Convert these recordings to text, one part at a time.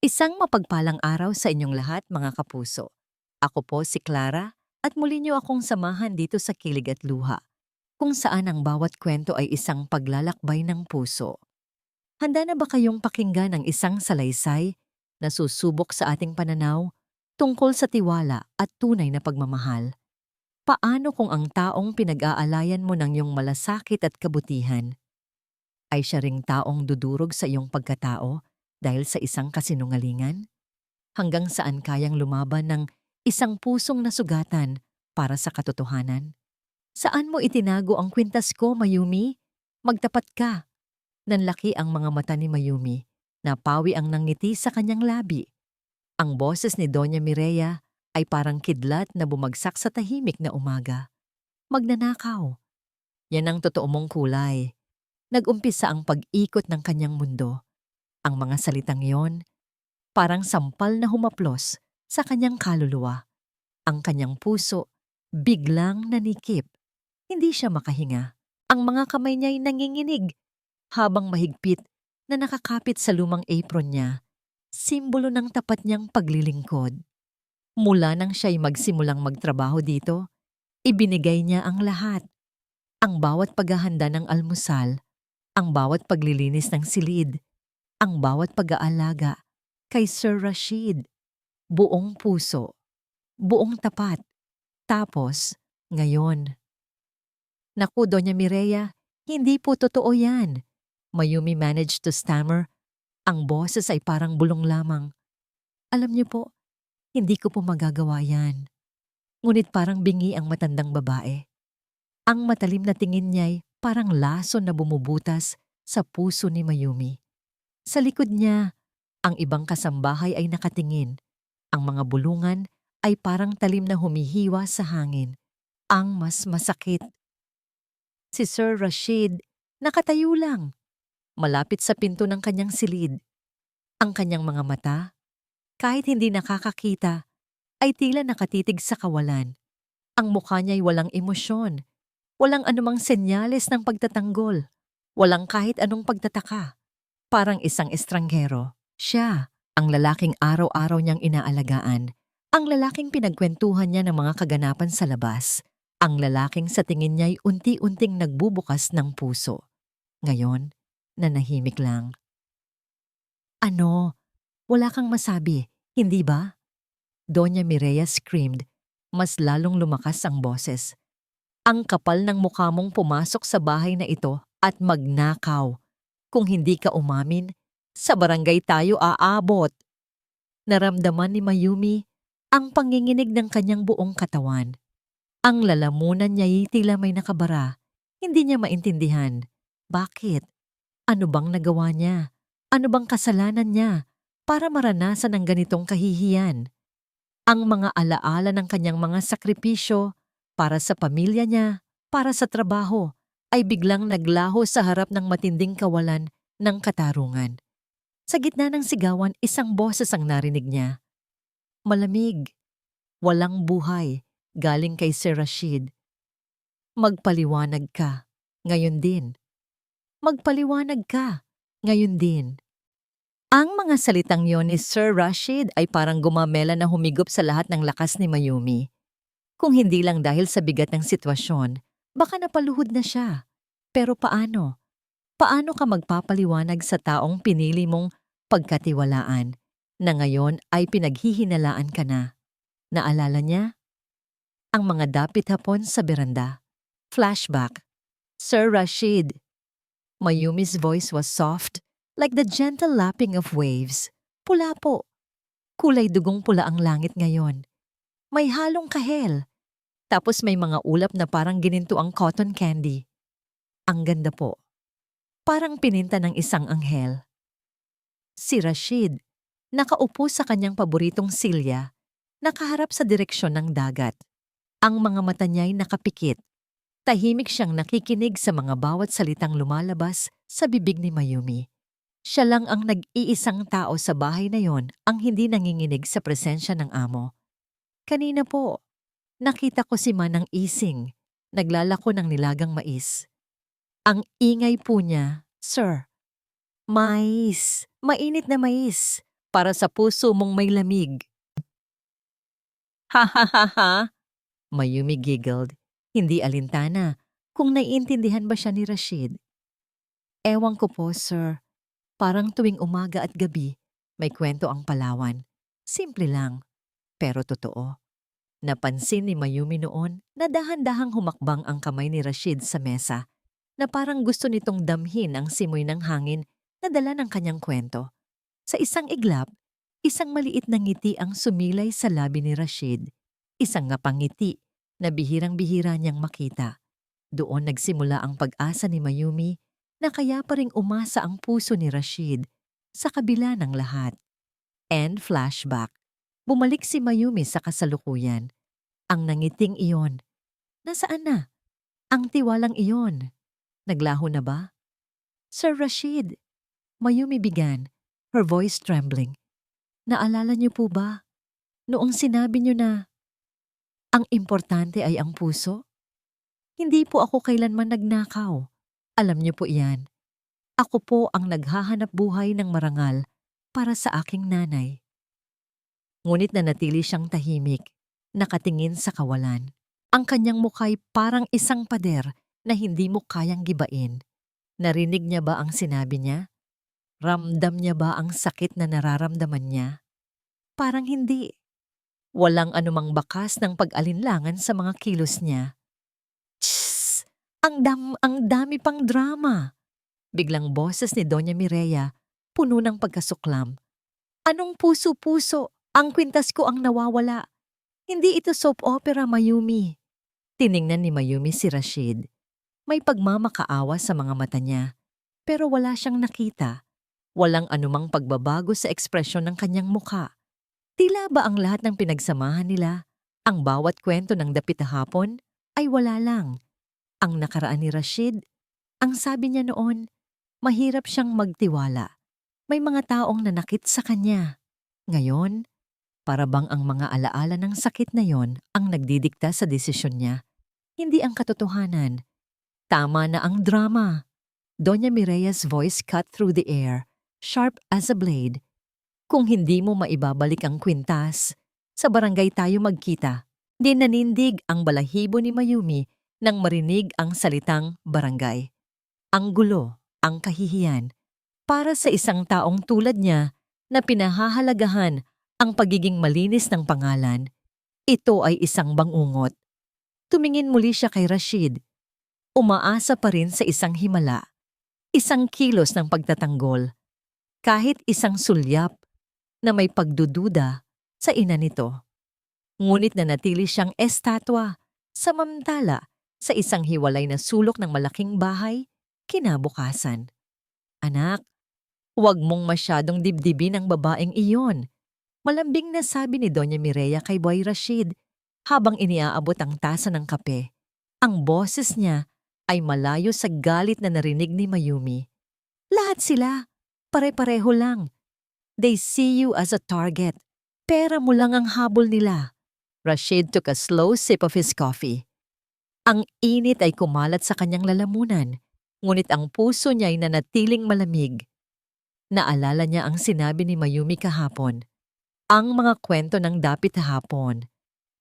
Isang mapagpalang araw sa inyong lahat, mga kapuso. Ako po si Clara at muli niyo akong samahan dito sa Kilig at Luha, kung saan ang bawat kwento ay isang paglalakbay ng puso. Handa na ba kayong pakinggan ang isang salaysay na susubok sa ating pananaw tungkol sa tiwala at tunay na pagmamahal? Paano kung ang taong pinag-aalayan mo ng iyong malasakit at kabutihan ay siya ring taong dudurog sa iyong pagkatao dahil sa isang kasinungalingan? Hanggang saan kayang lumaban ng isang pusong nasugatan para sa katotohanan? Saan mo itinago ang kwintas ko, Mayumi? Magtapat ka. Nanlaki ang mga mata ni Mayumi. Napawi ang nangiti sa kanyang labi. Ang boses ni Doña Mireya ay parang kidlat na bumagsak sa tahimik na umaga. Magnanakaw. Yan ang totoo mong kulay. Nag-umpisa ang pag-ikot ng kanyang mundo. Ang mga salitang yon parang sampal na humaplos sa kanyang kaluluwa. Ang kanyang puso biglang nanikip. Hindi siya makahinga. Ang mga kamay niya'y nanginginig habang mahigpit na nakakapit sa lumang apron niya, simbolo ng tapat niyang paglilingkod. Mula nang siya'y magsimulang magtrabaho dito, ibinigay niya ang lahat. Ang bawat paghahanda ng almusal, ang bawat paglilinis ng silid, ang bawat pag-aalaga kay Sir Rashid. Buong puso, buong tapat. Tapos, ngayon. Naku, Doña Mireya, hindi po totoo yan. Mayumi managed to stammer. Ang boses ay parang bulong lamang. Alam niyo po, hindi ko po magagawa yan. Ngunit parang bingi ang matandang babae. Ang matalim na tingin niya'y parang lason na bumubutas sa puso ni Mayumi. Sa likod niya, ang ibang kasambahay ay nakatingin. Ang mga bulungan ay parang talim na humihiwa sa hangin. Ang mas masakit, si Sir Rashid nakatayo lang, malapit sa pinto ng kanyang silid. Ang kanyang mga mata, kahit hindi nakakakita, ay tila nakatitig sa kawalan. Ang mukha niya'y walang emosyon, walang anumang senyales ng pagtatanggol, walang kahit anong pagtataka. Parang isang estranghero. Siya, ang lalaking araw-araw niyang inaalagaan, ang lalaking pinagkwentuhan niya ng mga kaganapan sa labas, ang lalaking sa tingin niya'y unti-unting nagbubukas ng puso. Ngayon, nanahimik lang. Ano? Wala kang masabi, hindi ba? Doña Mireya screamed. Mas lalong lumakas ang boses. Ang kapal ng mukha mong pumasok sa bahay na ito at magnakaw. Kung hindi ka umamin, sa barangay tayo aabot. Naramdaman ni Mayumi ang panginginig ng kanyang buong katawan. Ang lalamunan niya'y tila may nakabara. Hindi niya maintindihan. Bakit? Ano bang nagawa niya? Ano bang kasalanan niya para maranasan ang ganitong kahihiyan? Ang mga alaala ng kanyang mga sakripisyo para sa pamilya niya, para sa trabaho, ay biglang naglaho sa harap ng matinding kawalan ng katarungan. Sa gitna ng sigawan, isang boses ang narinig niya. Malamig, walang buhay, galing kay Sir Rashid. Magpaliwanag ka, ngayon din. Magpaliwanag ka, ngayon din. Ang mga salitang yon ni Sir Rashid ay parang gumamela na humigop sa lahat ng lakas ni Mayumi. Kung hindi lang dahil sa bigat ng sitwasyon, baka napaluhod na siya. Pero paano? Paano ka magpapaliwanag sa taong pinili mong pagkatiwalaan na ngayon ay pinaghihinalaan ka na? Naalala niya? Ang mga dapit hapon sa beranda. Flashback. Sir Rashid. Mayumi's voice was soft, like the gentle lapping of waves. Pula po. Kulay dugong pula ang langit ngayon. May halong kahel. Tapos may mga ulap na parang gininto ang cotton candy. Ang ganda po. Parang pininta ng isang anghel. Si Rashid, nakaupo sa kanyang paboritong silya, nakaharap sa direksyon ng dagat. Ang mga mata niya'y nakapikit. Tahimik siyang nakikinig sa mga bawat salitang lumalabas sa bibig ni Mayumi. Siya lang ang nag-iisang tao sa bahay na yon ang hindi nanginginig sa presensya ng amo. Kanina po, nakita ko si Manang Ising, naglalako ng nilagang mais. Ang ingay po niya, sir. Mais, mainit na mais. para sa puso mong may lamig. Ha ha ha ha! Mayumi giggled, hindi alintana kung naiintindihan ba siya ni Rashid. Ewan ko po, sir. Parang tuwing umaga at gabi, may kwento ang Palawan. Simple lang, pero totoo. Napansin ni Mayumi noon na dahan-dahang humakbang ang kamay ni Rashid sa mesa, na parang gusto nitong damhin ang simoy ng hangin na dala ng kanyang kwento. Sa isang iglap, isang maliit na ngiti ang sumilay sa labi ni Rashid. Isang ngapangiti na bihirang-bihira niyang makita. Doon nagsimula ang pag-asa ni Mayumi na kaya pa ring umasa ang puso ni Rashid sa kabila ng lahat. And flashback. Bumalik si Mayumi sa kasalukuyan. Ang nangiting iyon. Nasaan na? Ang tiwalang iyon. Naglaho na ba? Sir Rashid, Mayumi began, her voice trembling. Naalala niyo po ba? Noong sinabi niyo na, ang importante ay ang puso? Hindi po ako kailanman nagnakaw. Alam niyo po iyan. Ako po ang naghahanap buhay ng marangal para sa aking nanay. Ngunit nanatili siyang tahimik, nakatingin sa kawalan. Ang kanyang mukha'y parang isang pader na hindi mo kayang gibain. Narinig niya ba ang sinabi niya? Ramdam niya ba ang sakit na nararamdaman niya? Parang hindi. Walang anumang bakas ng pag-alinlangan sa mga kilos niya. Tss! Ang dami pang drama! Biglang boses ni Doña Mireya, puno ng pagkasuklam. Anong puso-puso? Ang kwintas ko ang nawawala. Hindi ito soap opera, Mayumi. Tiningnan ni Mayumi si Rashid. May pagmamakaawa sa mga mata niya, pero wala siyang nakita. Walang anumang pagbabago sa ekspresyon ng kanyang mukha. Tila ba ang lahat ng pinagsamahan nila, ang bawat kwento ng dapit na hapon, ay wala lang. Ang nakaraan ni Rashid, ang sabi niya noon, mahirap siyang magtiwala. May mga taong nanakit sa kanya. Ngayon, para bang ang mga alaala ng sakit na yon ang nagdidikta sa desisyon niya, hindi ang katotohanan. Tama na ang drama. Doña Mireya's voice cut through the air, sharp as a blade. Kung hindi mo maibabalik ang kwintas, sa barangay tayo magkita. Di nanindig ang balahibo ni Mayumi nang marinig ang salitang barangay. Ang gulo, ang kahihiyan, para sa isang taong tulad niya na pinahahalagahan ang pagiging malinis ng pangalan, ito ay isang bangungot. Tumingin muli siya kay Rashid. Umaasa pa rin sa isang himala, isang kilos ng pagtatanggol, kahit isang sulyap na may pagdududa sa ina nito. Ngunit nanatili siyang estatwa, samantala sa isang hiwalay na sulok ng malaking bahay, kinabukasan. Anak, huwag mong masyadong dibdibin ang babaeng iyon. Malambing na sabi ni Doña Mireya kay Boy Rashid habang iniaabot ang tasa ng kape. Ang boses niya ay malayo sa galit na narinig ni Mayumi. Lahat sila, pare-pareho lang. They see you as a target. Pera mo lang ang habol nila. Rashid took a slow sip of his coffee. Ang init ay kumalat sa kanyang lalamunan, ngunit ang puso niya ay nanatiling malamig. Naalala niya ang sinabi ni Mayumi kahapon. Ang mga kwento ng dapit hapon.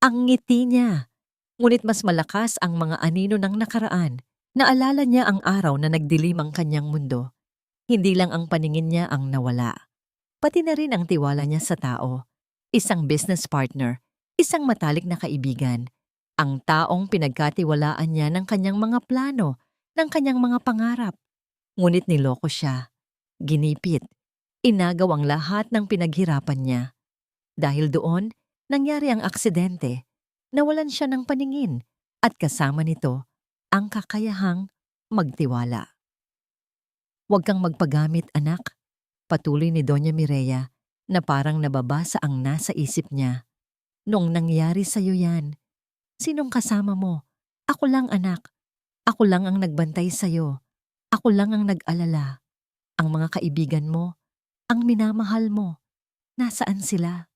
Ang ngiti niya. Ngunit mas malakas ang mga anino ng nakaraan. Naalala niya ang araw na nagdilim ang kanyang mundo. Hindi lang ang paningin niya ang nawala. Pati na rin ang tiwala niya sa tao. Isang business partner, isang matalik na kaibigan. Ang taong pinagkatiwalaan niya ng kanyang mga plano, ng kanyang mga pangarap. Ngunit niloko siya. Ginipit. Inagaw ang lahat ng pinaghirapan niya. Dahil doon, nangyari ang aksidente. Nawalan siya ng paningin at kasama nito ang kakayahang magtiwala. Huwag kang magpagamit, anak. Patuloy ni Doña Mireya na parang nababasa ang nasa isip niya. Noong nangyari sa'yo yan, sinong kasama mo? Ako lang, anak. Ako lang ang nagbantay sa'yo. Ako lang ang nag-alala. Ang mga kaibigan mo, ang minamahal mo, nasaan sila?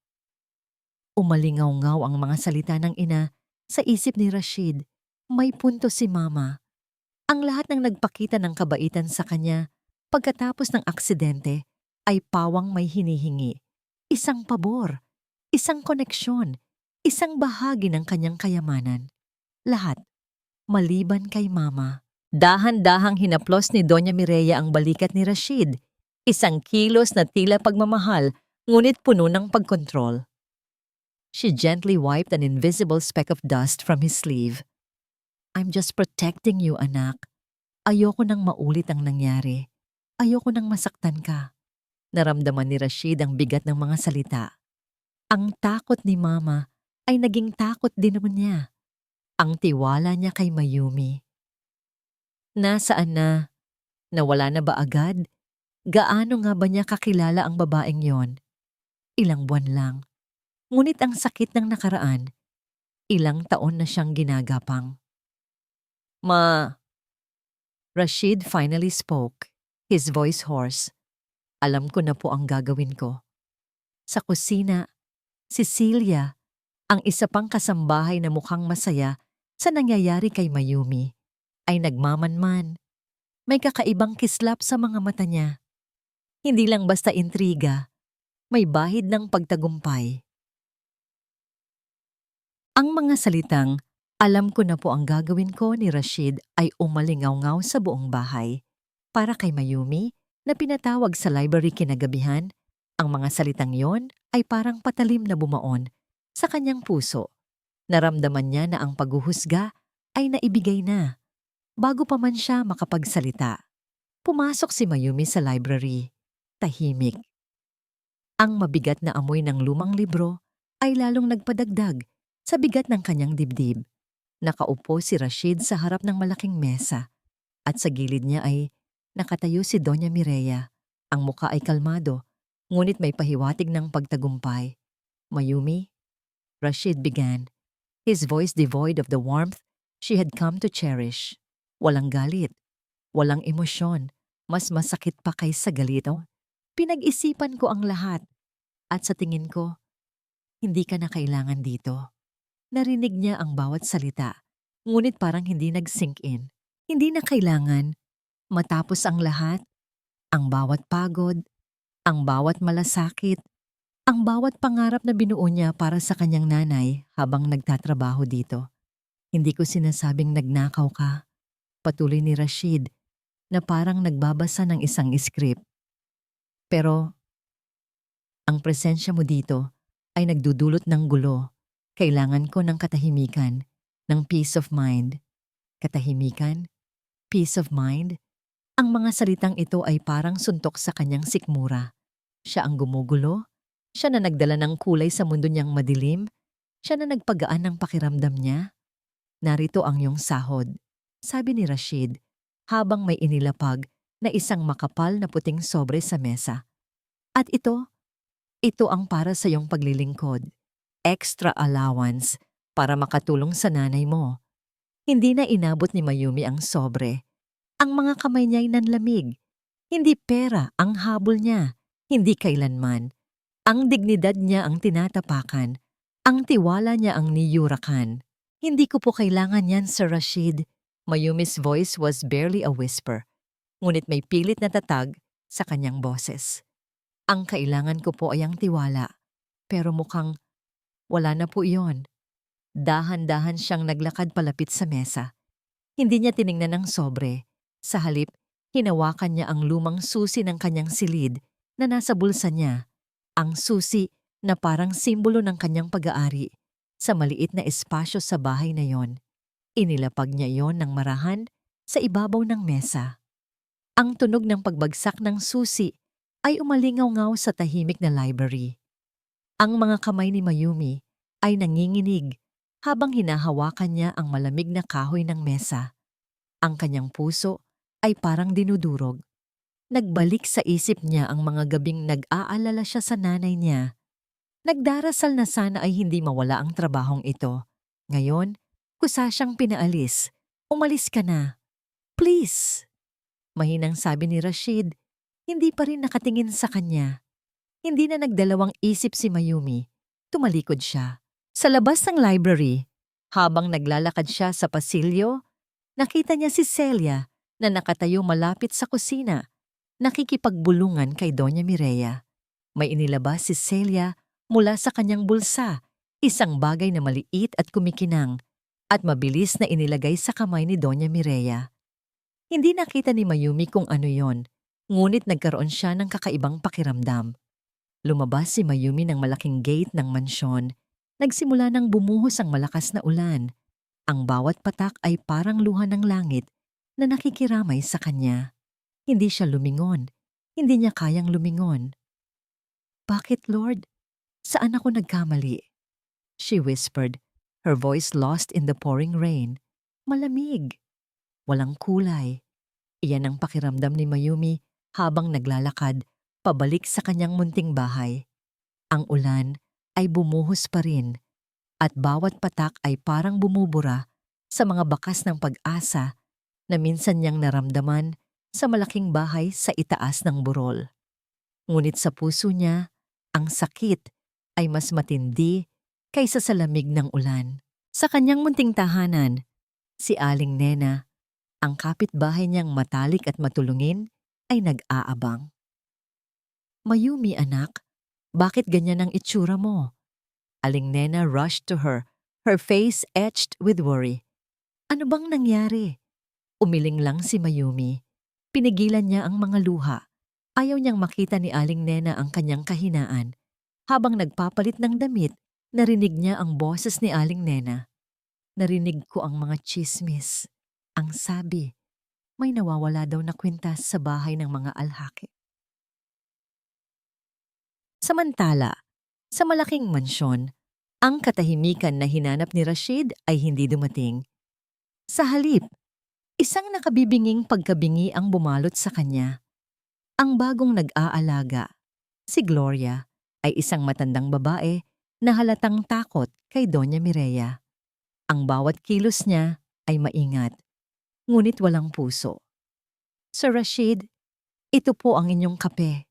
Umalingaw-ngaw ang mga salita ng ina sa isip ni Rashid. May punto si Mama. Ang lahat ng nagpakita ng kabaitan sa kanya pagkatapos ng aksidente ay pawang may hinihingi. isang pabor, isang koneksyon, isang bahagi ng kanyang kayamanan. Lahat, maliban kay Mama. Dahan-dahang hinaplos ni Doña Mireya ang balikat ni Rashid. Isang kilos na tila pagmamahal, ngunit puno ng pagkontrol. She gently wiped an invisible speck of dust from his sleeve. "I'm just protecting you, anak. Ayoko nang maulit ang nangyari. Ayoko nang masaktan ka." Naramdaman ni Rashid ang bigat ng mga salita. Ang takot ni Mama ay naging takot din naman niya. Ang tiwala niya kay Mayumi. Nasaan na? Nawala na ba agad? Gaano nga ba niya kakilala ang babaeng yon? Ilang buwan lang. Ngunit ang sakit ng nakaraan, ilang taon na siyang ginagapang. "Ma." Rashid finally spoke, his voice hoarse. "Alam ko na po ang gagawin ko." Sa kusina, si Celia, ang isa pang kasambahay na mukhang masaya sa nangyayari kay Mayumi, ay nagmamanman. May kakaibang kislap sa mga mata niya. Hindi lang basta intriga, may bahid ng pagtagumpay. Ang mga salitang, "Alam ko na po ang gagawin ko" ni Rashid ay umalingaw-ngaw sa buong bahay. Para kay Mayumi, na pinatawag sa library kinagabihan, ang mga salitang yon ay parang patalim na bumaon sa kanyang puso. Naramdaman niya na ang paghuhusga ay naibigay na. Bago pa man siya makapagsalita, pumasok si Mayumi sa library. Tahimik. Ang mabigat na amoy ng lumang libro ay lalong nagpadagdag sa bigat ng kanyang dibdib. Nakaupo si Rashid sa harap ng malaking mesa at sa gilid niya ay nakatayo si Doña Mireya. Ang muka ay kalmado, ngunit may pahiwatig ng pagtagumpay. "Mayumi," Rashid began, his voice devoid of the warmth she had come to cherish. Walang galit, walang emosyon, mas masakit pa kaysa galito. "Pinag-isipan ko ang lahat at sa tingin ko, hindi ka na kailangan dito." Narinig niya ang bawat salita, ngunit parang hindi nag-sink in. Hindi na kailangan. Matapos ang lahat, ang bawat pagod, ang bawat malasakit, ang bawat pangarap na binuo niya para sa kanyang nanay habang nagtatrabaho dito. "Hindi ko sinasabing nagnakaw ka," patuloy ni Rashid, na parang nagbabasa ng isang script. "Pero, ang presensya mo dito ay nagdudulot ng gulo. Kailangan ko ng katahimikan, ng peace of mind." Katahimikan? Peace of mind? Ang mga salitang ito ay parang suntok sa kanyang sikmura. Siya ang gumugulo, siya na nagdala ng kulay sa mundo niyang madilim, siya na nagpagaan ng pakiramdam niya. "Narito ang iyong sahod," sabi ni Rashid, habang may inilapag na isang makapal na puting sobre sa mesa. "At ito ang para sa iyong paglilingkod. Extra allowance para makatulong sa nanay mo." Hindi na inabot ni Mayumi ang sobre. Ang mga kamay niya ay nanlamig. Hindi pera ang habol niya, hindi kailanman. Ang dignidad niya ang tinatapakan, ang tiwala niya ang niyurakan. "Hindi ko po kailangan yan, Sir Rashid." Mayumi's voice was barely a whisper, ngunit may pilit na tatag sa kanyang boses. "Ang kailangan ko po ay ang tiwala, pero mukhang wala na po iyon." Dahan-dahan siyang naglakad palapit sa mesa. Hindi niya tiningnan ang sobre. Sa halip, hinawakan niya ang lumang susi ng kanyang silid na nasa bulsa niya. Ang susi na parang simbolo ng kanyang pag-aari sa maliit na espasyo sa bahay na yon. Inilapag niya iyon ng marahan sa ibabaw ng mesa. Ang tunog ng pagbagsak ng susi ay umalingaw-ngaw sa tahimik na library. Ang mga kamay ni Mayumi ay nanginginig habang hinahawakan niya ang malamig na kahoy ng mesa. Ang kanyang puso ay parang dinudurog. Nagbalik sa isip niya ang mga gabing nag-aalala siya sa nanay niya. Nagdarasal na sana ay hindi mawala ang trabahong ito. Ngayon, kusa siyang pinaalis. "Umalis ka na. Please." Mahinang sabi ni Rashid, hindi pa rin nakatingin sa kanya. Hindi na nagdalawang isip si Mayumi. Tumalikod siya. Sa labas ng library, habang naglalakad siya sa pasilyo, nakita niya si Celia na nakatayo malapit sa kusina, nakikipagbulungan kay Doña Mireya. May inilabas si Celia mula sa kanyang bulsa, isang bagay na maliit at kumikinang, at mabilis na inilagay sa kamay ni Doña Mireya. Hindi nakita ni Mayumi kung ano yon, ngunit nagkaroon siya ng kakaibang pakiramdam. Lumabas si Mayumi ng malaking gate ng mansyon. Nagsimula ng bumuhos ang malakas na ulan. Ang bawat patak ay parang luha ng langit na nakikiramay sa kanya. Hindi siya lumingon. Hindi niya kayang lumingon. "Bakit, Lord? Saan ako nagkamali?" she whispered, her voice lost in the pouring rain. Malamig. Walang kulay. Iyan ang pakiramdam ni Mayumi habang naglalakad pabalik sa kanyang munting bahay. Ang ulan ay bumuhos pa rin at bawat patak ay parang bumubura sa mga bakas ng pag-asa na minsan niyang naramdaman sa malaking bahay sa itaas ng burol. Ngunit sa puso niya, ang sakit ay mas matindi kaysa sa lamig ng ulan. Sa kanyang munting tahanan, si Aling Nena, ang kapitbahay niyang matalik at matulungin, ay nag-aabang. "Mayumi, anak, bakit ganyan ang itsura mo?" Aling Nena rushed to her face etched with worry. "Ano bang nangyari?" Umiling lang si Mayumi. Pinigilan niya ang mga luha. Ayaw niyang makita ni Aling Nena ang kanyang kahinaan. Habang nagpapalit ng damit, narinig niya ang boses ni Aling Nena. "Narinig ko ang mga tsismis. Ang sabi, may nawawala daw na kwintas sa bahay ng mga alhaki." Samantala, sa malaking mansyon, ang katahimikan na hinanap ni Rashid ay hindi dumating. Sa halip, isang nakabibinging pagkabingi ang bumalot sa kanya. Ang bagong nag-aalaga, si Gloria, ay isang matandang babae na halatang takot kay Doña Mireya. Ang bawat kilos niya ay maingat, ngunit walang puso. "Sir Rashid, ito po ang inyong kape,"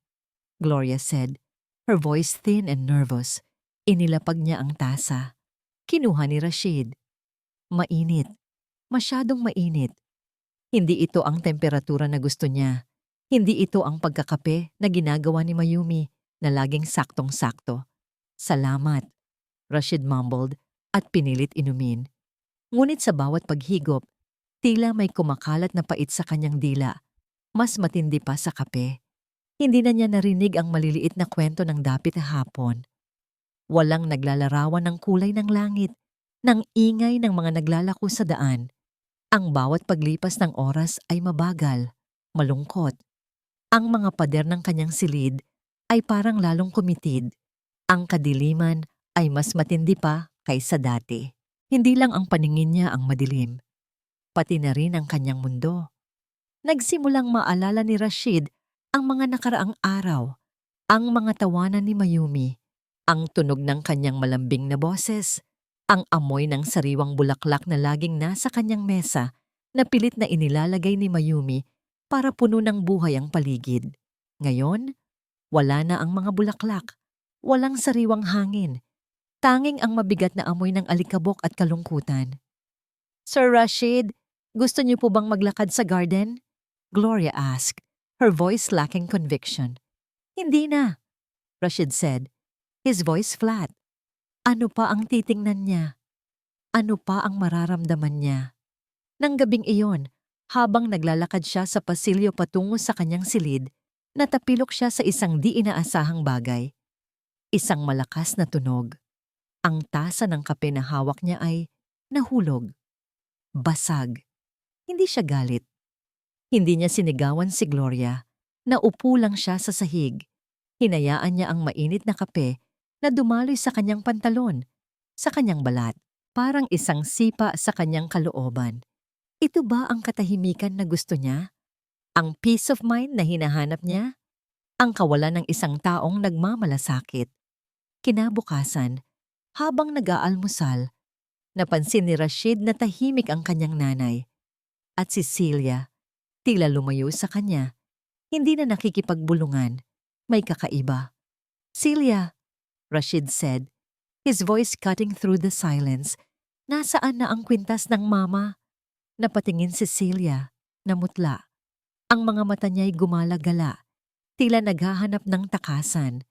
Gloria said, her voice thin and nervous. Inilapag niya ang tasa. Kinuha ni Rashid. Mainit. Masyadong mainit. Hindi ito ang temperatura na gusto niya. Hindi ito ang pagkakape na ginagawa ni Mayumi na laging saktong-sakto. "Salamat," Rashid mumbled at pinilit inumin. Ngunit sa bawat paghigop, tila may kumakalat na pait sa kanyang dila. Mas matindi pa sa kape. Hindi na niya narinig ang maliliit na kwento ng dapit hapon. Walang naglalarawan ng kulay ng langit, ng ingay ng mga naglalako sa daan. Ang bawat paglipas ng oras ay mabagal, malungkot. Ang mga pader ng kanyang silid ay parang lalong kumitid. Ang kadiliman ay mas matindi pa kaysa dati. Hindi lang ang paningin niya ang madilim, pati na rin ang kanyang mundo. Nagsimulang maalala ni Rashid ang mga nakaraang araw, ang mga tawanan ni Mayumi, ang tunog ng kanyang malambing na boses, ang amoy ng sariwang bulaklak na laging nasa kanyang mesa na pilit na inilalagay ni Mayumi para puno ng buhay ang paligid. Ngayon, wala na ang mga bulaklak, walang sariwang hangin, tanging ang mabigat na amoy ng alikabok at kalungkutan. "Sir Rashid, gusto niyo po bang maglakad sa garden?" Gloria asked, her voice lacking conviction. "Hindi na," Rashid said, his voice flat. Ano pa ang titingnan niya? Ano pa ang mararamdaman niya? Nang gabing iyon, habang naglalakad siya sa pasilyo patungo sa kanyang silid, natapilok siya sa isang di inaasahang bagay. Isang malakas na tunog. Ang tasa ng kape na hawak niya ay nahulog. Basag. Hindi siya galit. Hindi niya sinigawan si Gloria. Naupo lang siya sa sahig. Hinayaan niya ang mainit na kape na dumaloy sa kanyang pantalon, sa kanyang balat, parang isang sipa sa kanyang kalooban. Ito ba ang katahimikan na gusto niya? Ang peace of mind na hinahanap niya? Ang kawalan ng isang taong nagmamalasakit? Kinabukasan, habang nag-aalmusal, napansin ni Rashid na tahimik ang kanyang nanay. At si Celia, tila lumayo sa kanya, hindi na nakikipagbulungan. May kakaiba. "Celia," Rashid said, his voice cutting through the silence. "Nasaan na ang kwintas ng mama?" Napatingin si Celia, namutla. Ang mga mata niya'y gumala-gala, tila naghahanap ng takasan.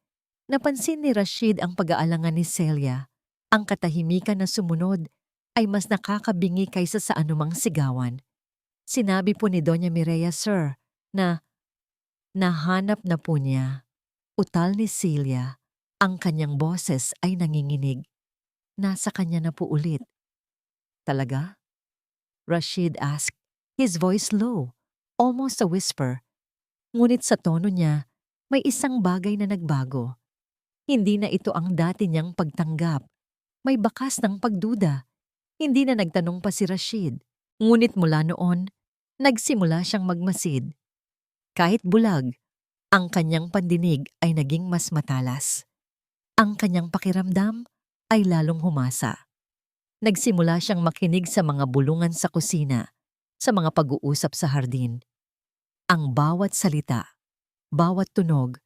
Napansin ni Rashid ang pag-aalangan ni Celia. Ang katahimikan na sumunod ay mas nakakabingi kaysa sa anumang sigawan. Sinabi po ni Doña Mireya, Sir, na nahanap na po niya. Utal ni Celia, ang kanyang boses ay nanginginig. Nasa kanya na po ulit. Talaga? Rashid asked, his voice low, almost a whisper. Ngunit sa tono niya, may isang bagay na nagbago. Hindi na ito ang dati niyang pagtanggap. May bakas ng pagduda. Hindi na nagtanong pa si Rashid. Ngunit mula noon, nagsimula siyang magmasid. Kahit bulag, ang kanyang pandinig ay naging mas matalas. Ang kanyang pakiramdam ay lalong humasa. Nagsimula siyang makinig sa mga bulungan sa kusina, sa mga pag-uusap sa hardin. Ang bawat salita, bawat tunog,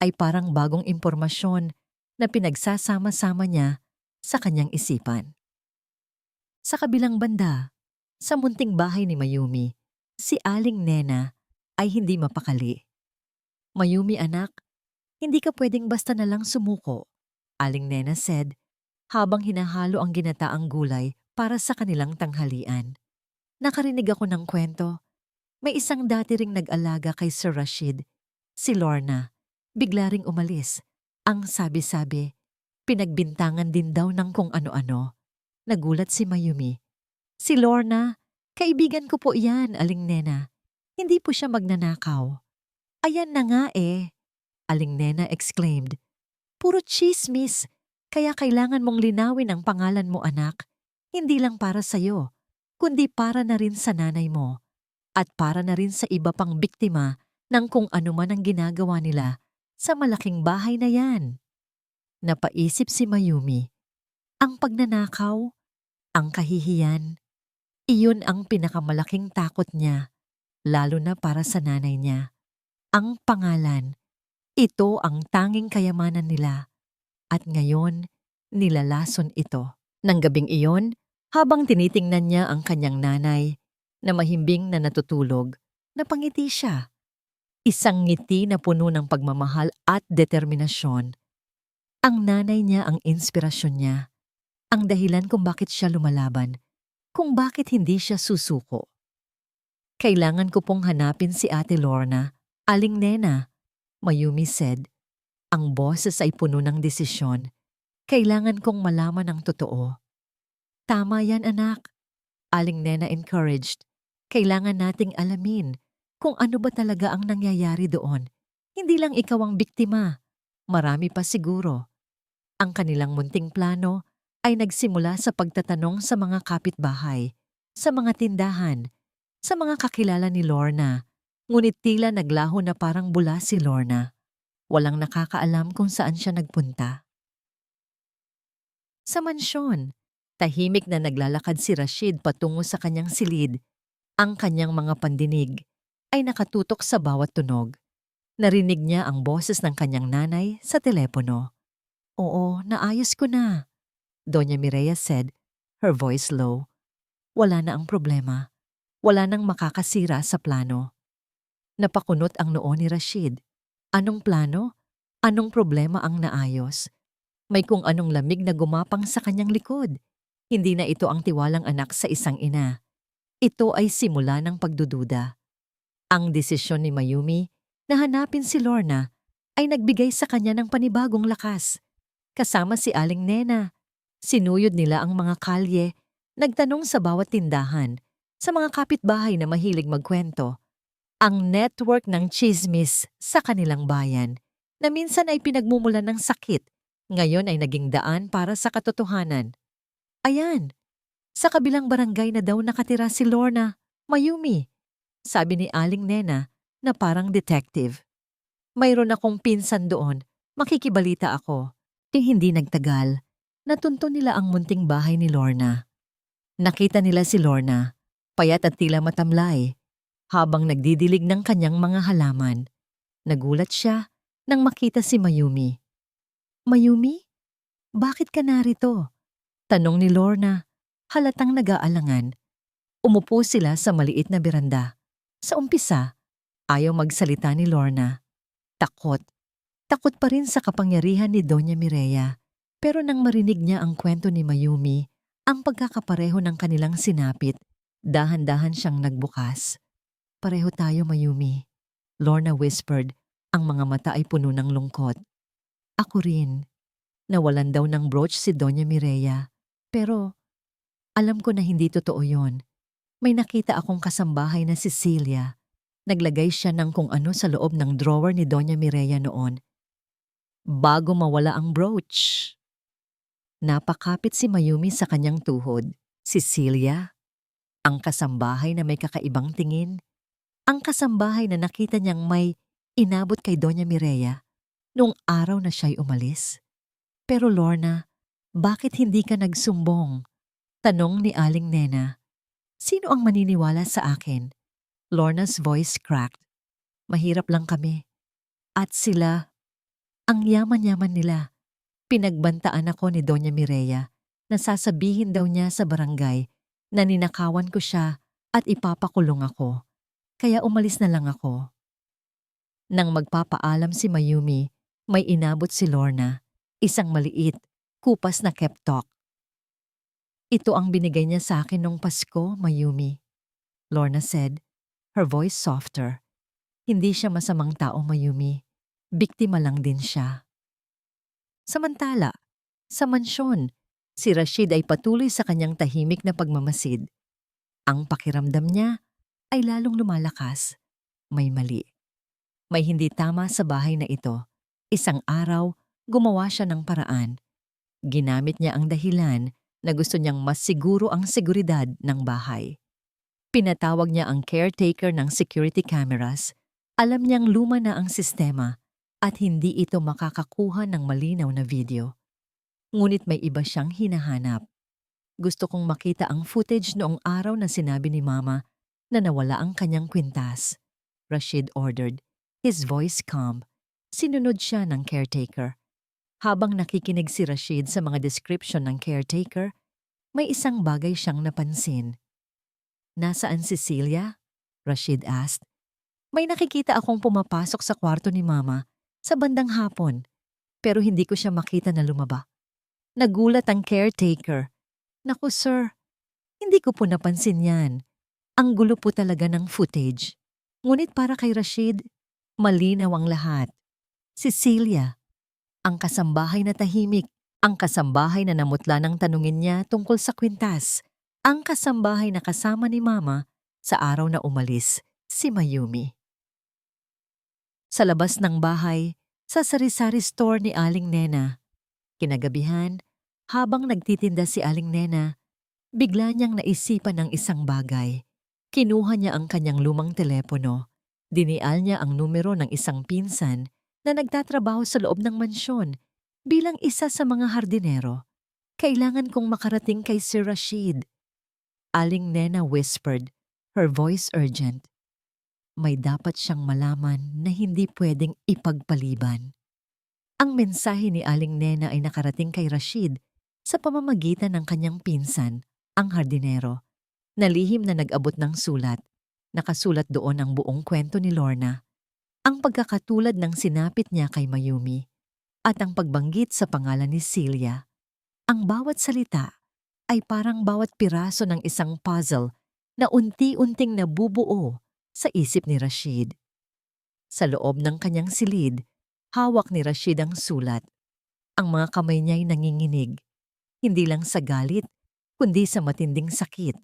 ay parang bagong impormasyon na pinagsasama-sama niya sa kanyang isipan. Sa kabilang banda, sa munting bahay ni Mayumi, si Aling Nena ay hindi mapakali. Mayumi anak, hindi ka pwedeng basta na lang sumuko, Aling Nena said, habang hinahalo ang ginataang gulay para sa kanilang tanghalian. Nakarinig ako ng kwento. May isang dati ring nag-alaga kay Sir Rashid, si Lorna. Bigla ring umalis. Ang sabi-sabi, pinagbintangan din daw ng kung ano-ano. Nagulat si Mayumi. Si Lorna, kaibigan ko po yan, Aling Nena. Hindi po siya magnanakaw. Ayan na nga eh, Aling Nena exclaimed. Puro chismis, kaya kailangan mong linawin ang pangalan mo anak. Hindi lang para sa'yo, kundi para na rin sa nanay mo. At para na rin sa iba pang biktima ng kung ano man ang ginagawa nila sa malaking bahay na yan. Napaisip si Mayumi. Ang pagnanakaw, ang kahihiyan, iyon ang pinakamalaking takot niya, lalo na para sa nanay niya. Ang pangalan, ito ang tanging kayamanan nila. At ngayon, nilalason ito. Nang gabing iyon, habang tinitingnan niya ang kanyang nanay, na mahimbing na natutulog, napangiti siya. Isang ngiti na puno ng pagmamahal at determinasyon. Ang nanay niya ang inspirasyon niya, ang dahilan kung bakit siya lumalaban, kung bakit hindi siya susuko. Kailangan ko pong hanapin si Ate Lorna, Aling Nena, Mayumi said. Ang boses ay puno ng desisyon. Kailangan kong malaman ang totoo. Tama yan anak, Aling Nena encouraged. Kailangan nating alamin kung ano ba talaga ang nangyayari doon. Hindi lang ikaw ang biktima. Marami pa siguro. Ang kanilang munting plano ay nagsimula sa pagtatanong sa mga kapitbahay, sa mga tindahan, sa mga kakilala ni Lorna. Ngunit tila naglaho na parang bula si Lorna. Walang nakakaalam kung saan siya nagpunta. Sa mansyon, tahimik na naglalakad si Rashid patungo sa kanyang silid. Ang kanyang mga pandinig ay nakatutok sa bawat tunog. Narinig niya ang boses ng kanyang nanay sa telepono. Oo, naayos ko na, Doña Mireya said, her voice low. Wala na ang problema. Wala nang makakasira sa plano. Napakunot ang noo ni Rashid. Anong plano? Anong problema ang naayos? May kung anong lamig na gumapang sa kanyang likod. Hindi na ito ang tiwalang anak sa isang ina. Ito ay simula ng pagdududa. Ang desisyon ni Mayumi na hanapin si Lorna ay nagbigay sa kanya ng panibagong lakas. Kasama si Aling Nena, sinuyod nila ang mga kalye, nagtanong sa bawat tindahan, sa mga kapitbahay na mahilig magkwento. Ang network ng chismis sa kanilang bayan na minsan ay pinagmumulan ng sakit, ngayon ay naging daan para sa katotohanan. Ayan, sa kabilang barangay na daw nakatira si Lorna, Mayumi, sabi ni Aling Nena na parang detective. Mayroon akong pinsan doon, makikibalita ako. Hindi nagtagal, natunto nila ang munting bahay ni Lorna. Nakita nila si Lorna, payat at tila matamlay, habang nagdidilig ng kanyang mga halaman. Nagulat siya nang makita si Mayumi. Mayumi? Bakit ka narito? Tanong ni Lorna, halatang nag-aalangan. Umupo sila sa maliit na beranda. Sa umpisa, ayaw magsalita ni Lorna. Takot. Takot pa rin sa kapangyarihan ni Doña Mireya. Pero nang marinig niya ang kwento ni Mayumi, ang pagkakapareho ng kanilang sinapit, dahan-dahan siyang nagbukas. Pareho tayo, Mayumi. Lorna whispered, ang mga mata ay puno ng lungkot. Ako rin. Nawalan daw ng brooch si Doña Mireya. Pero alam ko na hindi totoo yon. May nakita akong kasambahay na si Celia. Naglagay siya ng kung ano sa loob ng drawer ni Doña Mireya noon. Bago mawala ang brooch. Napakapit si Mayumi sa kanyang tuhod. Si Celia, ang kasambahay na may kakaibang tingin. Ang kasambahay na nakita niyang may inabot kay Doña Mireya noong araw na siya'y umalis. Pero Lorna, bakit hindi ka nagsumbong? Tanong ni Aling Nena. Sino ang maniniwala sa akin? Lorna's voice cracked. Mahirap lang kami. At sila, ang yaman-yaman nila. Pinagbantaan ako ni Doña Mireya na sasabihin daw niya sa barangay na ninakawan ko siya at ipapakulong ako. Kaya umalis na lang ako. Nang magpapaalam si Mayumi, may inabot si Lorna, isang maliit, kupas na keptok. Ito ang binigay niya sa akin nung Pasko, Mayumi. Lorna said, her voice softer. Hindi siya masamang tao, Mayumi. Biktima lang din siya. Samantala, sa mansyon, si Rashid ay patuloy sa kanyang tahimik na pagmamasid. Ang pakiramdam niya ay lalong lumalakas. May mali. May hindi tama sa bahay na ito. Isang araw, gumawa siya ng paraan. Ginamit niya ang dahilan na gusto niyang mas siguro ang seguridad ng bahay. Pinatawag niya ang caretaker ng security cameras. Alam niyang luma na ang sistema at hindi ito makakakuha ng malinaw na video. Ngunit may iba siyang hinahanap. Gusto kong makita ang footage noong araw na sinabi ni Mama na nawala ang kanyang kwintas. Rashid ordered, his voice calm. Sinunod siya ng caretaker. Habang nakikinig si Rashid sa mga description ng caretaker, may isang bagay siyang napansin. Nasaan si Celia? Rashid asked. May nakikita akong pumapasok sa kwarto ni Mama sa bandang hapon, pero hindi ko siya makita na lumaba. Nagulat ang caretaker. Naku sir, hindi ko po napansin yan. Ang gulo po talaga ng footage. Ngunit para kay Rashid, malinaw ang lahat. Si Celia, ang kasambahay na tahimik, ang kasambahay na namutla ng tanungin niya tungkol sa kwintas, ang kasambahay na kasama ni Mama sa araw na umalis, si Mayumi. Sa labas ng bahay, sa sari-sari store ni Aling Nena. Kinagabihan, habang nagtitinda si Aling Nena, bigla niyang naisipan ng isang bagay. Kinuha niya ang kanyang lumang telepono. Dinial niya ang numero ng isang pinsan na nagtatrabaho sa loob ng mansyon bilang isa sa mga hardinero. Kailangan kong makarating kay Sir Rashid. Aling Nena whispered, her voice urgent. May dapat siyang malaman na hindi pwedeng ipagpaliban. Ang mensahe ni Aling Nena ay nakarating kay Rashid sa pamamagitan ng kanyang pinsan, ang hardinero, na lihim na nag-abot ng sulat. Nakasulat doon ang buong kwento ni Lorna, ang pagkakatulad ng sinapit niya kay Mayumi, at ang pagbanggit sa pangalan ni Celia. Ang bawat salita ay parang bawat piraso ng isang puzzle na unti-unting nabubuo sa isip ni Rashid. Sa loob ng kanyang silid, hawak ni Rashid ang sulat. Ang mga kamay niya ay nanginginig, hindi lang sa galit, kundi sa matinding sakit.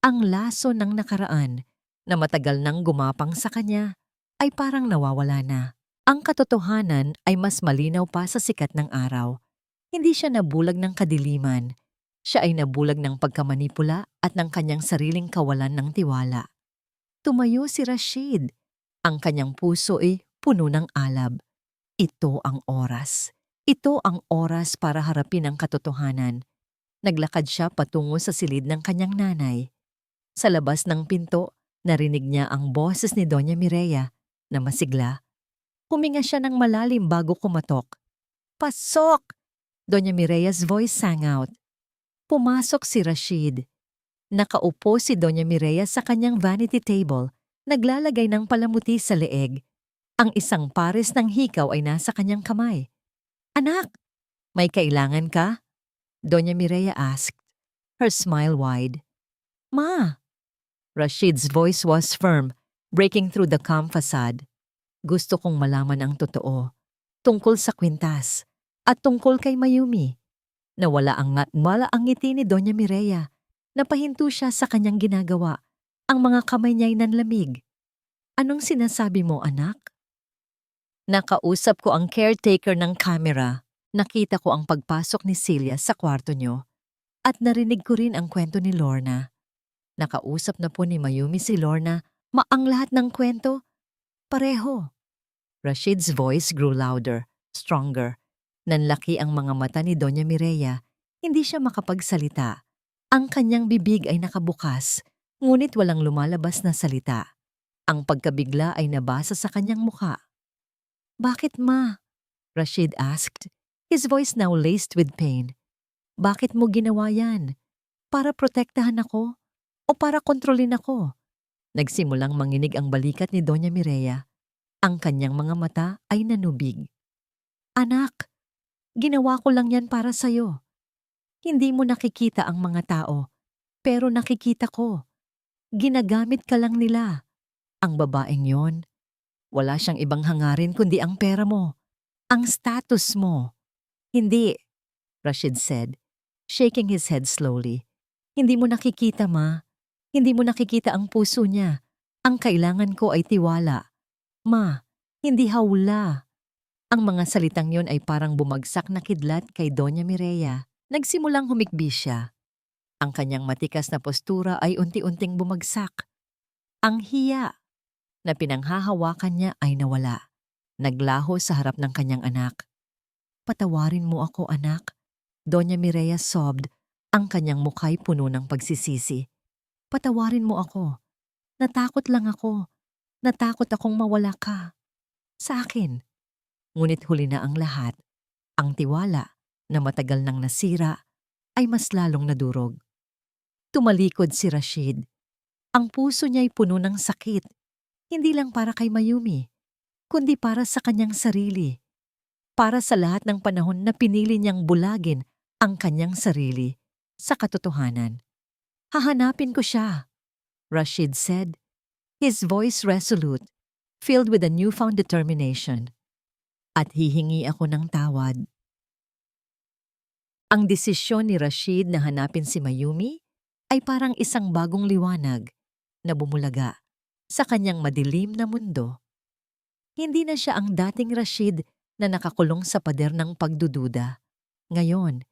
Ang laso ng nakaraan na matagal nang gumapang sa kanya ay parang nawawala na. Ang katotohanan ay mas malinaw pa sa sikat ng araw. Hindi siya nabulag ng kadiliman. Siya ay nabulag ng pagkamanipula at ng kanyang sariling kawalan ng tiwala. Tumayo si Rashid. Ang kanyang puso ay puno ng alab. Ito ang oras. Ito ang oras para harapin ang katotohanan. Naglakad siya patungo sa silid ng kanyang nanay. Sa labas ng pinto, narinig niya ang boses ni Doña Mireya na masigla. Huminga siya ng malalim bago kumatok. Pasok! Doña Mireya's voice sang out. Pumasok si Rashid. Nakaupo si Doña Mireya sa kanyang vanity table, naglalagay ng palamuti sa leeg. Ang isang pares ng hikaw ay nasa kanyang kamay. Anak, may kailangan ka? Doña Mireya asked, her smile wide. Ma! Rashid's voice was firm, breaking through the calm facade. Gusto kong malaman ang totoo. Tungkol sa kwintas. At tungkol kay Mayumi. Nawala ang ngiti ni Doña Mireya. Napahinto siya sa kanyang ginagawa. Ang mga kamay niya'y nanlamig. Anong sinasabi mo, anak? Nakausap ko ang caretaker ng camera. Nakita ko ang pagpasok ni Celia sa kwarto niyo. At narinig ko rin ang kwento ni Lorna. Nakausap na po ni Mayumi si Lorna. Ang lahat ng kwento. Pareho. Rashid's voice grew louder, stronger. Nanlaki ang mga mata ni Doña Mireya. Hindi siya makapagsalita. Ang kanyang bibig ay nakabukas, ngunit walang lumalabas na salita. Ang pagkabigla ay nabasa sa kanyang mukha. Bakit, ma? Rashid asked, his voice now laced with pain. Bakit mo ginawa yan? Para protektahan ako? O para kontrolin ako? Nagsimulang manginig ang balikat ni Doña Mireya. Ang kanyang mga mata ay nanubig. Anak, ginawa ko lang yan para sa'yo. Hindi mo nakikita ang mga tao, pero nakikita ko. Ginagamit ka lang nila. Ang babaeng yon, wala siyang ibang hangarin kundi ang pera mo, ang status mo. Hindi, Rashid said, shaking his head slowly. Hindi mo nakikita, ma. Hindi mo nakikita ang puso niya. Ang kailangan ko ay tiwala. Ma, hindi hawla. Ang mga salitang yon ay parang bumagsak na kidlat kay Doña Mireya. Nagsimulang humikbi siya. Ang kanyang matikas na postura ay unti-unting bumagsak. Ang hiya na pinanghahawakan niya ay nawala. Naglaho sa harap ng kanyang anak. Patawarin mo ako, anak. Doña Mireya sobbed. Ang kanyang mukha'y puno ng pagsisisi. Patawarin mo ako. Natakot lang ako. Natakot akong mawala ka. Sa akin. Ngunit huli na ang lahat. Ang tiwala na matagal nang nasira ay mas lalong nadurog. Tumalikod si Rashid. Ang puso niya'y puno ng sakit. Hindi lang para kay Mayumi, kundi para sa kanyang sarili. Para sa lahat ng panahon na pinili niyang bulagin ang kanyang sarili sa katotohanan. Hahanapin ko siya, Rashid said, his voice resolute, filled with a newfound determination. At hihingi ako ng tawad. Ang desisyon ni Rashid na hanapin si Mayumi ay parang isang bagong liwanag na bumulaga sa kanyang madilim na mundo. Hindi na siya ang dating Rashid na nakakulong sa pader ng pagdududa. Ngayon,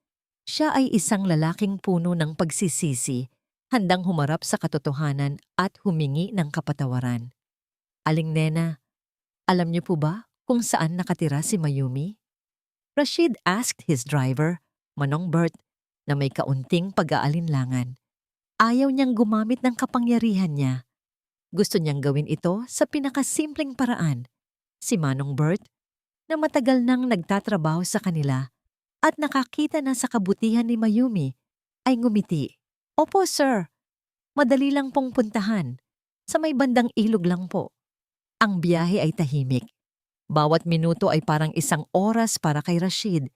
siya ay isang lalaking puno ng pagsisisi, handang humarap sa katotohanan at humingi ng kapatawaran. Aling Nena, alam niyo po ba kung saan nakatira si Mayumi? Rashid asked his driver, Manong Bert, na may kaunting pag-aalinlangan. Ayaw niyang gumamit ng kapangyarihan niya. Gusto niyang gawin ito sa pinakasimpleng paraan. Si Manong Bert, na matagal nang nagtatrabaho sa kanila at nakakita na sa kabutihan ni Mayumi, ay ngumiti. Opo, sir. Madali lang pong puntahan. Sa may bandang ilog lang po. Ang biyahe ay tahimik. Bawat minuto ay parang isang oras para kay Rashid.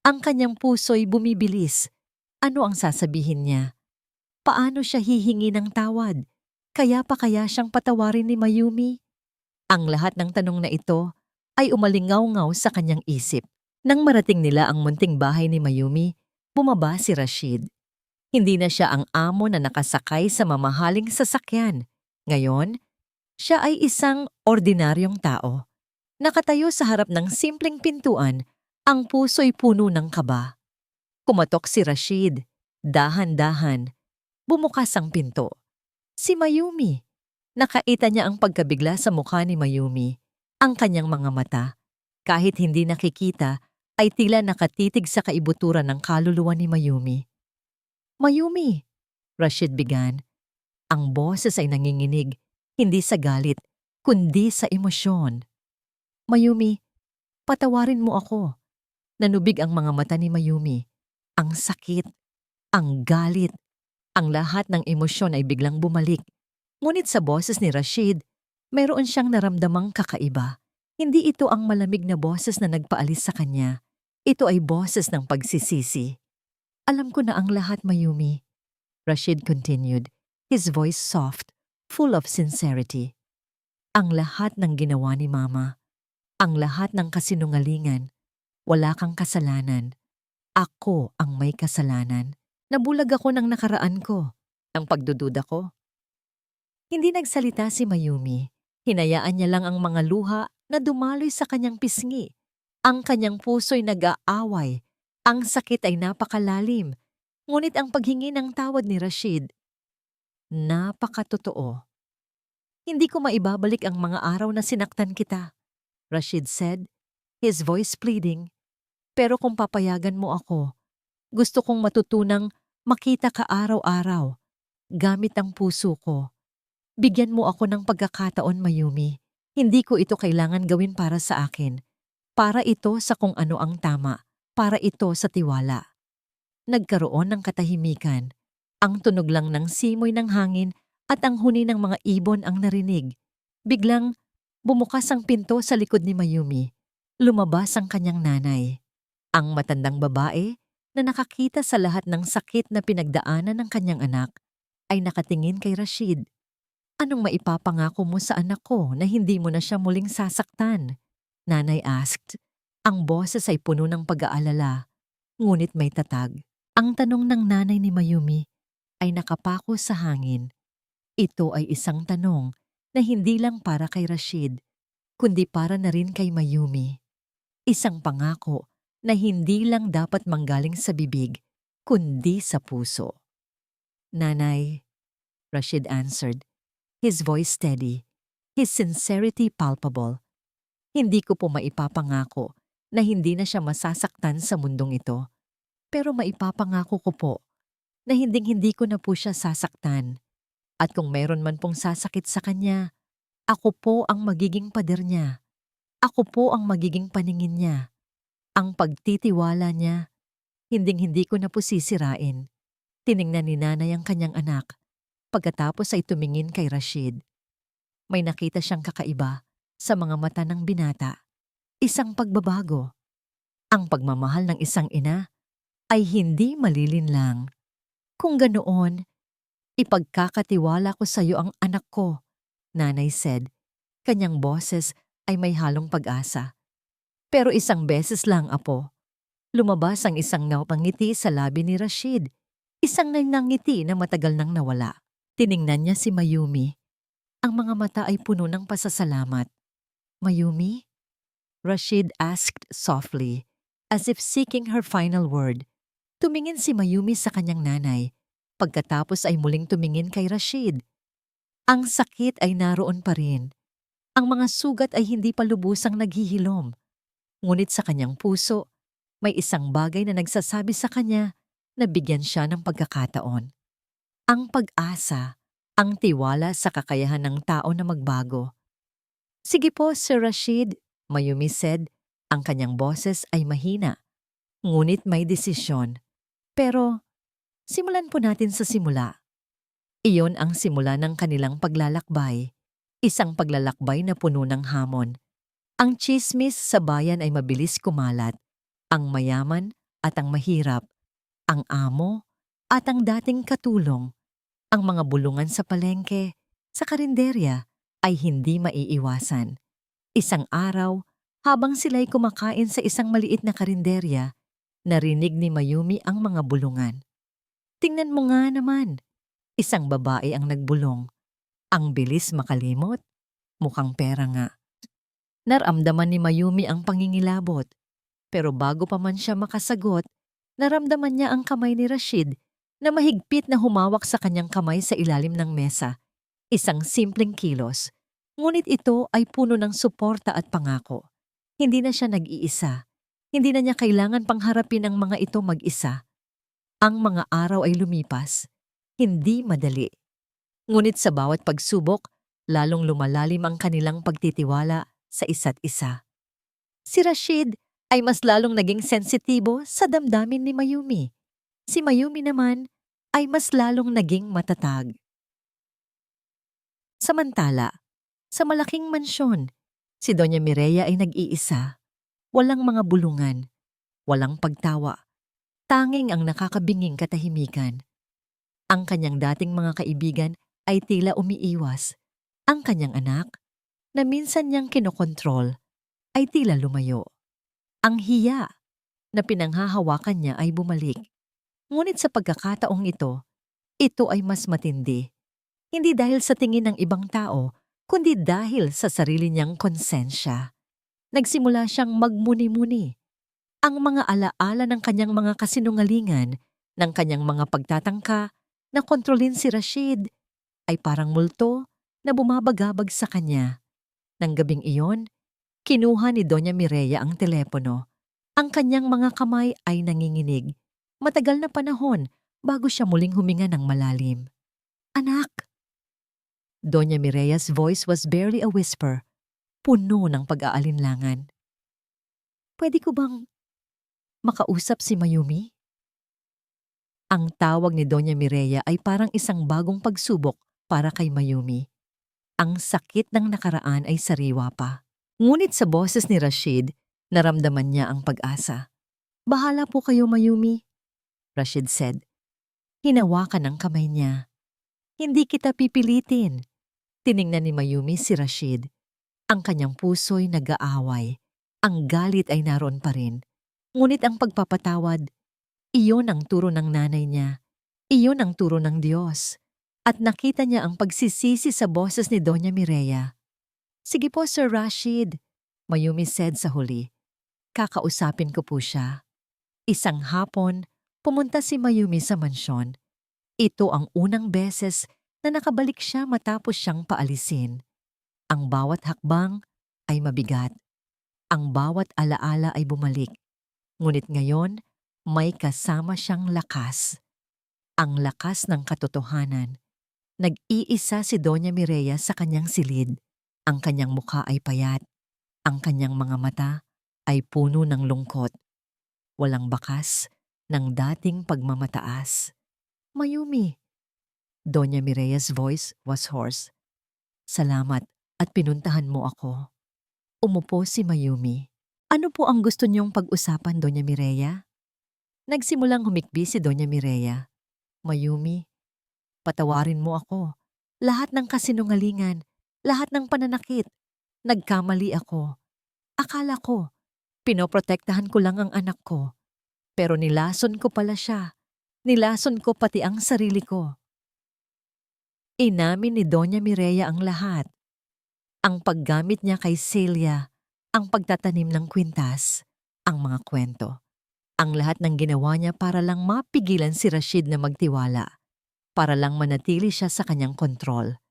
Ang kanyang puso'y bumibilis. Ano ang sasabihin niya? Paano siya hihingi ng tawad? Kaya pa kaya siyang patawarin ni Mayumi? Ang lahat ng tanong na ito ay umalingaw-ngaw sa kanyang isip. Nang marating nila ang munting bahay ni Mayumi, bumaba si Rashid. Hindi na siya ang amo na nakasakay sa mamahaling sasakyan. Ngayon, siya ay isang ordinaryong tao. Nakatayo sa harap ng simpleng pintuan, ang puso'y puno ng kaba. Kumatok si Rashid. Dahan-dahan. Bumukas ang pinto. Si Mayumi. Nakaita niya ang pagkabigla sa mukha ni Mayumi. Ang kanyang mga mata, kahit hindi nakikita, ay tila nakatitig sa kaibuturan ng kaluluwa ni Mayumi. Mayumi, Rashid began. Ang boses ay nanginginig, hindi sa galit, kundi sa emosyon. Mayumi, patawarin mo ako. Nanubig ang mga mata ni Mayumi. Ang sakit, ang galit, ang lahat ng emosyon ay biglang bumalik. Ngunit sa boses ni Rashid, mayroon siyang naramdamang kakaiba. Hindi ito ang malamig na boses na nagpaalis sa kanya. Ito ay boses ng pagsisisi. Alam ko na ang lahat, Mayumi. Rashid continued, his voice soft, full of sincerity. Ang lahat ng ginawa ni Mama, ang lahat ng kasinungalingan, wala kang kasalanan. Ako ang may kasalanan. Nabulag ako ng nakaraan ko, ng pagdududa ko. Hindi nagsalita si Mayumi. Hinayaan niya lang ang mga luha na dumaloy sa kanyang pisngi. Ang kanyang puso'y nag-aaway. Ang sakit ay napakalalim. Ngunit ang paghingi ng tawad ni Rashid, napakatotoo. Hindi ko maibabalik ang mga araw na sinaktan kita, Rashid said, his voice pleading. Pero kung papayagan mo ako, gusto kong matutunang makita ka araw-araw, gamit ang puso ko. Bigyan mo ako ng pagkakataon, Mayumi. Hindi ko ito kailangan gawin para sa akin. Para ito sa kung ano ang tama. Para ito sa tiwala. Nagkaroon ng katahimikan. Ang tunog lang ng simoy ng hangin at ang huni ng mga ibon ang narinig. Biglang, bumukas ang pinto sa likod ni Mayumi. Lumabas ang kanyang nanay. Ang matandang babae na nakakita sa lahat ng sakit na pinagdaanan ng kanyang anak ay nakatingin kay Rashid. Anong maipapangako mo sa anak ko na hindi mo na siya muling sasaktan? Nanay asked. Ang boses ay puno ng pag-aalala, ngunit may tatag. Ang tanong ng nanay ni Mayumi ay nakapako sa hangin. Ito ay isang tanong na hindi lang para kay Rashid, kundi para na rin kay Mayumi. Isang pangako na hindi lang dapat manggaling sa bibig, kundi sa puso. Nanay, Rashid answered, his voice steady, his sincerity palpable. Hindi ko po maipapangako na hindi na siya masasaktan sa mundong ito. Pero maipapangako ko po na hinding-hindi ko na po siya sasaktan. At kung mayroon man pong sasakit sa kanya, ako po ang magiging pader niya. Ako po ang magiging paningin niya. Ang pagtitiwala niya, hinding-hindi ko na po sisirain. Tiningnan ni nanay ang kanyang anak. Pagkatapos ay tumingin kay Rashid. May nakita siyang kakaiba sa mga mata ng binata. Isang pagbabago. Ang pagmamahal ng isang ina ay hindi malilinlang. Kung ganoon, ipagkakatiwala ko sa iyo ang anak ko, nanay said. Kanyang boses ay may halong pag-asa. Pero isang beses lang, apo. Lumabas ang isang napangiti sa labi ni Rashid. Isang nangiti na matagal nang nawala. Tiningnan niya si Mayumi. Ang mga mata ay puno ng pasasalamat. Mayumi? Rashid asked softly, as if seeking her final word. Tumingin si Mayumi sa kanyang nanay. Pagkatapos ay muling tumingin kay Rashid. Ang sakit ay naroon pa rin. Ang mga sugat ay hindi pa lubusang naghihilom. Ngunit sa kanyang puso, may isang bagay na nagsasabi sa kanya na bigyan siya ng pagkakataon. Ang pag-asa, ang tiwala sa kakayahan ng tao na magbago. Sige po, Sir Rashid, Mayumi said. Ang kanyang boses ay mahina, ngunit may desisyon. Pero, simulan po natin sa simula. Iyon ang simula ng kanilang paglalakbay. Isang paglalakbay na puno ng hamon. Ang tsismis sa bayan ay mabilis kumalat. Ang mayaman at ang mahirap. Ang amo at ang dating katulong. Ang mga bulungan sa palengke, sa karinderya ay hindi maiiwasan. Isang araw, habang sila'y kumakain sa isang maliit na karinderya, narinig ni Mayumi ang mga bulungan. Tingnan mo nga naman, isang babae ang nagbulong. Ang bilis makalimot, mukhang pera nga. Naramdaman ni Mayumi ang pangingilabot, pero bago pa man siya makasagot, naramdaman niya ang kamay ni Rashid na mahigpit na humawak sa kanyang kamay sa ilalim ng mesa. Isang simpleng kilos, ngunit ito ay puno ng suporta at pangako. Hindi na siya nag-iisa. Hindi na niya kailangan pangharapin ang mga ito mag-isa. Ang mga araw ay lumipas. Hindi madali. Ngunit sa bawat pagsubok, lalong lumalalim ang kanilang pagtitiwala sa isa't isa. Si Rashid ay mas lalong naging sensitibo sa damdamin ni Mayumi. Si Mayumi naman ay mas lalong naging matatag. Samantala, sa malaking mansyon, Si Doña Mireya ay nag-iisa. Walang mga bulungan, walang pagtawa. Tanging ang nakakabinging katahimikan. Ang kanyang dating mga kaibigan ay tila umiiwas. Ang kanyang anak, na minsan niyang kinokontrol, ay tila lumayo. Ang hiya na pinanghahawakan niya ay bumalik. Ngunit sa pagkakataong ito ay mas matindi. Hindi dahil sa tingin ng ibang tao, kundi dahil sa sarili niyang konsensya. Nagsimula siyang magmuni-muni. Ang mga alaala ng kanyang mga kasinungalingan, ng kanyang mga pagtatangka na kontrolin si Rashid, ay parang multo na bumabagabag sa kanya. Nang gabing iyon, kinuha ni Doña Mireya ang telepono. Ang kanyang mga kamay ay nanginginig. Matagal na panahon bago siya muling huminga ng malalim. Anak! Doña Mireya's voice was barely a whisper, puno ng pag-aalinlangan. Pwede ko bang makausap si Mayumi? Ang tawag ni Doña Mireya ay parang isang bagong pagsubok para kay Mayumi. Ang sakit ng nakaraan ay sariwa pa. Ngunit sa boses ni Rashid, naramdaman niya ang pag-asa. Bahala po kayo, Mayumi, Rashid said. Hinawakan ang kamay niya. Hindi kita pipilitin. Tiningnan ni Mayumi si Rashid. Ang kanyang puso'y nag-aaway. Ang galit ay naroon pa rin. Ngunit ang pagpapatawad, iyon ang turo ng nanay niya. Iyon ang turo ng Diyos. At nakita niya ang pagsisisi sa boses ni Doña Mireya. Sige po, Sir Rashid, Mayumi said sa huli. Kakausapin ko po siya. Isang hapon, pumunta si Mayumi sa mansyon. Ito ang unang beses na nakabalik siya matapos siyang paalisin. Ang bawat hakbang ay mabigat. Ang bawat alaala ay bumalik. Ngunit ngayon, may kasama siyang lakas. Ang lakas ng katotohanan. Nag-iisa si Doña Mireya sa kanyang silid. Ang kanyang mukha ay payat. Ang kanyang mga mata ay puno ng lungkot. Walang bakas ng dating pagmamataas. Mayumi. Doña Mireya's voice was hoarse. Salamat at pinuntahan mo ako. Umupo si Mayumi. Ano po ang gusto niyong pag-usapan, Doña Mireya? Nagsimulang humikbi si Doña Mireya. Mayumi, patawarin mo ako. Lahat ng kasinungalingan, lahat ng pananakit. Nagkamali ako. Akala ko, pinoprotektahan ko lang ang anak ko. Pero nilason ko pala siya. Nilason ko pati ang sarili ko. Inamin ni Doña Mireya ang lahat. Ang paggamit niya kay Celia, ang pagtatanim ng kwintas, ang mga kwento. Ang lahat ng ginawa niya para lang mapigilan si Rashid na magtiwala, para lang manatili siya sa kanyang kontrol.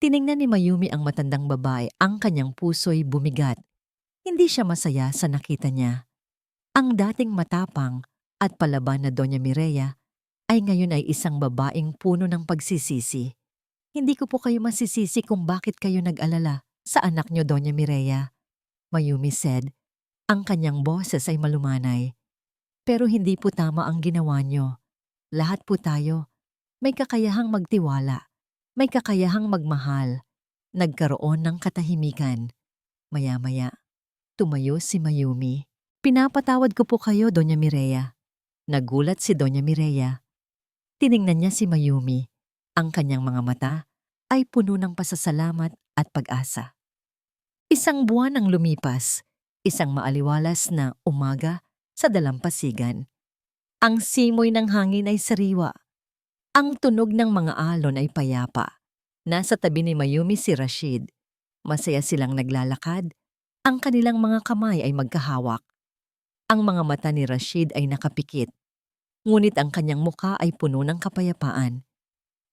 Tiningnan ni Mayumi ang matandang babae, ang kanyang puso'y bumigat. Hindi siya masaya sa nakita niya. Ang dating matapang at palaban na Doña Mireya ay ngayon ay isang babaeng puno ng pagsisisi. Hindi ko po kayo masisisi kung bakit kayo nag-alala sa anak niyo, Doña Mireya, Mayumi said. Ang kanyang boses ay malumanay. Pero hindi po tama ang ginawa niyo. Lahat po tayo may kakayahang magtiwala, may kakayahang magmahal. Nagkaroon ng katahimikan. Maya-maya, tumayo si Mayumi. Pinapatawad ko po kayo, Doña Mireya. Nagulat si Doña Mireya. Tiningnan niya si Mayumi. Ang kanyang mga mata ay puno ng pasasalamat at pag-asa. Isang buwan ang lumipas, isang maaliwalas na umaga sa dalampasigan. Ang simoy ng hangin ay sariwa. Ang tunog ng mga alon ay payapa. Nasa tabi ni Mayumi si Rashid. Masaya silang naglalakad. Ang kanilang mga kamay ay magkahawak. Ang mga mata ni Rashid ay nakapikit. Ngunit ang kanyang mukha ay puno ng kapayapaan.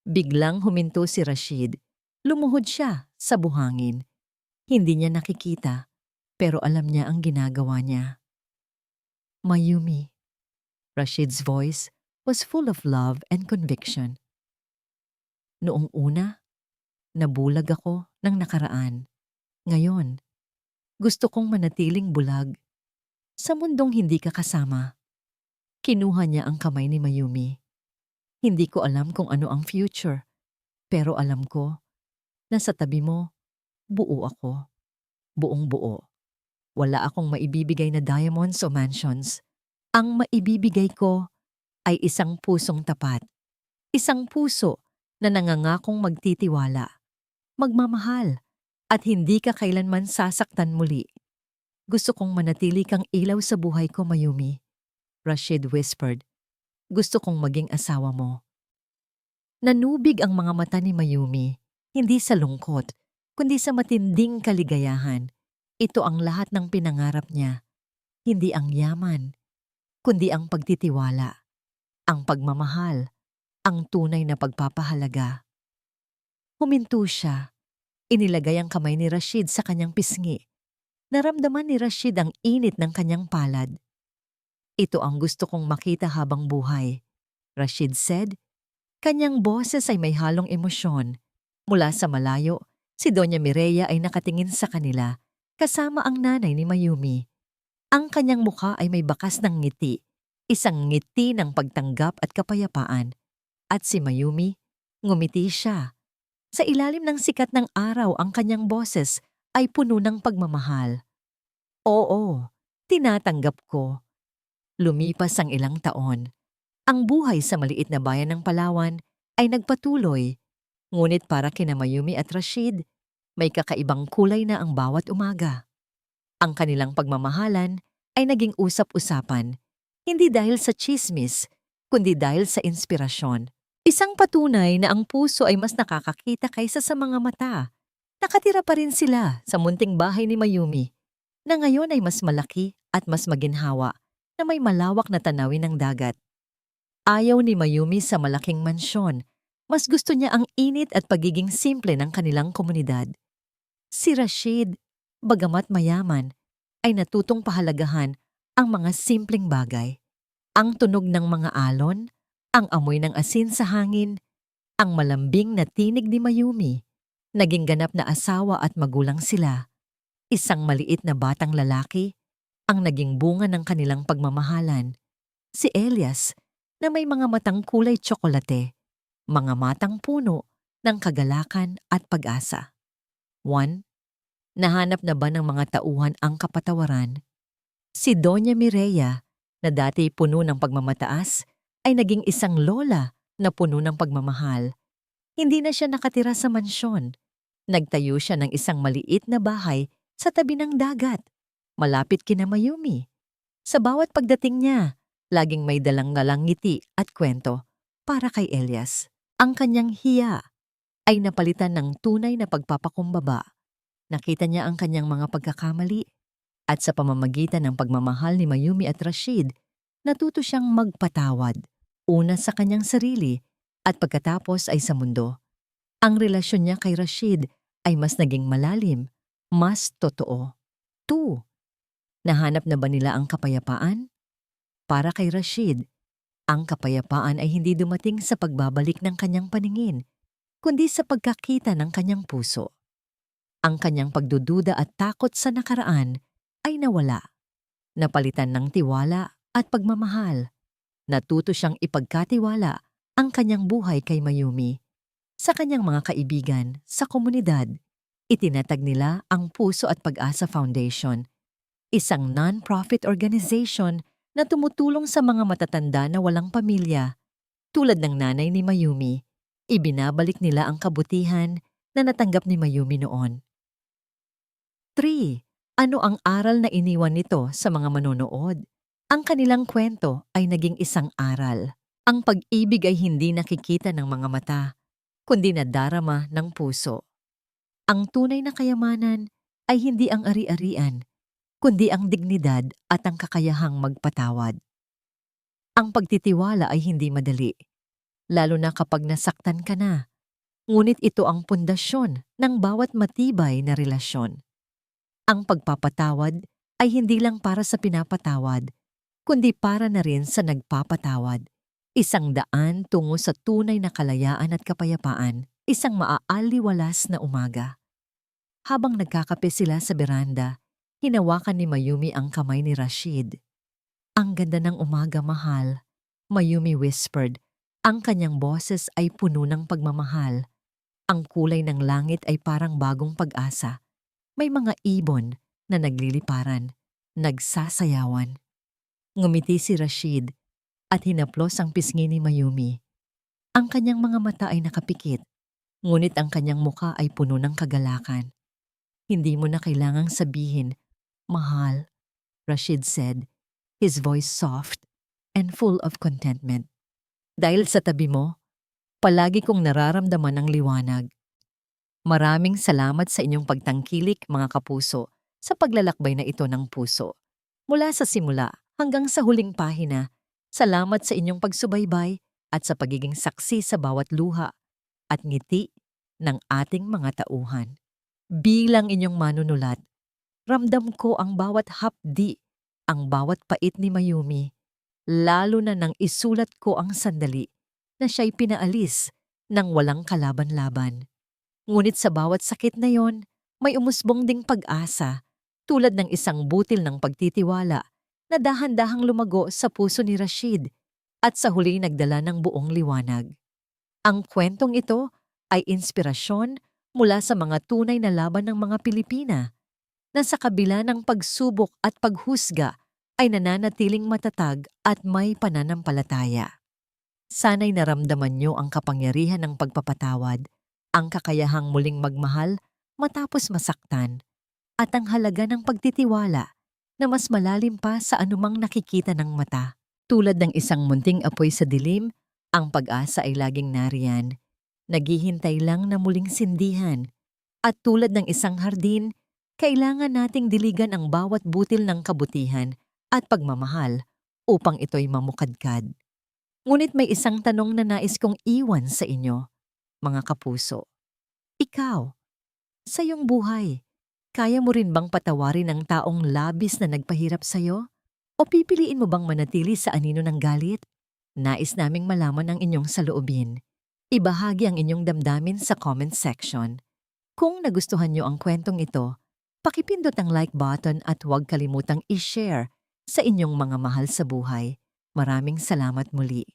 Biglang huminto si Rashid. Lumuhod siya sa buhangin. Hindi niya nakikita, pero alam niya ang ginagawa niya. Mayumi. Rashid's voice was full of love and conviction. Noong una, nabulag ako ng nakaraan. Ngayon, gusto kong manatiling bulag. Sa mundong hindi ka kasama. Kinuha niya ang kamay ni Mayumi. Hindi ko alam kung ano ang future, pero alam ko na sa tabi mo, buo ako. buong-buo. Wala akong maibibigay na diamonds o mansions. Ang maibibigay ko ay isang pusong tapat. Isang puso na nangangakong magtitiwala, magmamahal, at hindi ka kailanman sasaktan muli. Gusto kong manatili kang ilaw sa buhay ko, Mayumi. Rashid whispered. Gusto kong maging asawa mo. Nanubig ang mga mata ni Mayumi, hindi sa lungkot, kundi sa matinding kaligayahan. Ito ang lahat ng pinangarap niya. Hindi ang yaman, kundi ang pagtitiwala, ang pagmamahal, ang tunay na pagpapahalaga. Huminto siya. Inilagay ang kamay ni Rashid sa kanyang pisngi. Naramdaman ni Rashid ang init ng kanyang palad. Ito ang gusto kong makita habang buhay, Rashid said. Kanyang boses ay may halong emosyon. Mula sa malayo, si Doña Mireya ay nakatingin sa kanila, kasama ang nanay ni Mayumi. Ang kanyang mukha ay may bakas ng ngiti, isang ngiti ng pagtanggap at kapayapaan. At si Mayumi, ngumiti siya. Sa ilalim ng sikat ng araw ang kanyang boses ay puno ng pagmamahal. Oo, tinatanggap ko. Lumipas ang ilang taon. Ang buhay sa maliit na bayan ng Palawan ay nagpatuloy. Ngunit para kina Mayumi at Rashid, may kakaibang kulay na ang bawat umaga. Ang kanilang pagmamahalan ay naging usap-usapan, hindi dahil sa tsismis, kundi dahil sa inspirasyon. Isang patunay na ang puso ay mas nakakakita kaysa sa mga mata. Nakatira pa rin sila sa munting bahay ni Mayumi, na ngayon ay mas malaki at mas maginhawa, na may malawak na tanawin ng dagat. Ayaw ni Mayumi sa malaking mansyon. Mas gusto niya ang init at pagiging simple ng kanilang komunidad. Si Rashid, bagamat mayaman, ay natutong pahalagahan ang mga simpleng bagay. Ang tunog ng mga alon, ang amoy ng asin sa hangin, ang malambing na tinig ni Mayumi. Naging ganap na asawa at magulang sila. Isang maliit na batang lalaki, ang naging bunga ng kanilang pagmamahalan. Si Elias, na may mga matang kulay tsokolate, mga matang puno ng kagalakan at pag-asa. 1. Nahanap na ba ng mga tauhan ang kapatawaran? Si Doña Mireya, na dati puno ng pagmamataas, ay naging isang lola na puno ng pagmamahal. Hindi na siya nakatira sa mansyon. Nagtayo siya ng isang maliit na bahay sa tabi ng dagat, malapit kina Mayumi. Sa bawat pagdating niya, laging may dalang-ngalang ngiti at kwento para kay Elias. Ang kanyang hiya ay napalitan ng tunay na pagpapakumbaba. Nakita niya ang kanyang mga pagkakamali at sa pamamagitan ng pagmamahal ni Mayumi at Rashid, natuto siyang magpatawad, una sa kanyang sarili at pagkatapos ay sa mundo. Ang relasyon niya kay Rashid ay mas naging malalim, mas totoo. 2. Nahanap na ba nila ang kapayapaan? Para kay Rashid, ang kapayapaan ay hindi dumating sa pagbabalik ng kanyang paningin, kundi sa pagkakita ng kanyang puso. Ang kanyang pagdududa at takot sa nakaraan ay nawala. Napalitan ng tiwala at pagmamahal. Natuto siyang ipagkatiwala ang kanyang buhay kay Mayumi. Sa kanyang mga kaibigan, sa komunidad, itinatag nila ang Puso at Pag-asa Foundation, isang non-profit organization na tumutulong sa mga matatanda na walang pamilya. Tulad ng nanay ni Mayumi, ibinabalik nila ang kabutihan na natanggap ni Mayumi noon. 3. Ano ang aral na iniwan nito sa mga manonood? Ang kanilang kwento ay naging isang aral. Ang pag-ibig ay hindi nakikita ng mga mata, kundi nadarama ng puso. Ang tunay na kayamanan ay hindi ang ari-arian, kundi ang dignidad at ang kakayahang magpatawad. Ang pagtitiwala ay hindi madali, lalo na kapag nasaktan ka na. Ngunit ito ang pundasyon ng bawat matibay na relasyon. Ang pagpapatawad ay hindi lang para sa pinapatawad, kundi para na rin sa nagpapatawad. Isang daan tungo sa tunay na kalayaan at kapayapaan, isang maaaliwalas na umaga. Habang nagkakape sila sa beranda, hinawakan ni Mayumi ang kamay ni Rashid. Ang ganda ng umaga, mahal, Mayumi whispered. Ang kanyang boses ay puno ng pagmamahal. Ang kulay ng langit ay parang bagong pag-asa. May mga ibon na nagliliparan, nagsasayawan. Ngumiti si Rashid at hinaplos ang pisngi ni Mayumi. Ang kanyang mga mata ay nakapikit, ngunit ang kanyang muka ay puno ng kagalakan. Hindi mo na kailangang sabihin, "Mahal," Rashid said, his voice soft and full of contentment. Dahil sa tabi mo, palagi kong nararamdaman ang liwanag. Maraming salamat sa inyong pagtangkilik, mga kapuso, sa paglalakbay na ito ng puso. Mula sa simula hanggang sa huling pahina, salamat sa inyong pagsubaybay at sa pagiging saksi sa bawat luha at ngiti ng ating mga tauhan. Bilang inyong manunulat, ramdam ko ang bawat hapdi, ang bawat pait ni Mayumi, lalo na nang isulat ko ang sandali na siya'y pinaalis ng walang kalaban-laban. Ngunit sa bawat sakit na yon, may umusbong ding pag-asa, tulad ng isang butil ng pagtitiwala na dahan-dahang lumago sa puso ni Rashid at sa huli nagdala ng buong liwanag. Ang kwentong ito ay inspirasyon mula sa mga tunay na laban ng mga Pilipina na sa kabila ng pagsubok at paghusga ay nananatiling matatag at may pananampalataya. Sana'y naramdaman niyo ang kapangyarihan ng pagpapatawad, ang kakayahang muling magmahal matapos masaktan, at ang halaga ng pagtitiwala na mas malalim pa sa anumang nakikita ng mata. Tulad ng isang munting apoy sa dilim, ang pag-asa ay laging nariyan, naghihintay lang na muling sindihan. At tulad ng isang hardin, kailangan nating diligan ang bawat butil ng kabutihan at pagmamahal upang ito'y mamukadkad. Ngunit may isang tanong na nais kong iwan sa inyo, mga kapuso. Ikaw, sa iyong buhay, kaya mo rin bang patawarin ang taong labis na nagpahirap sa'yo? O pipiliin mo bang manatili sa anino ng galit? Nais naming malaman ang inyong saloobin. Ibahagi ang inyong damdamin sa comment section. Kung nagustuhan niyo ang kwentong ito, pakipindot ang like button at huwag kalimutang i-share sa inyong mga mahal sa buhay. Maraming salamat muli.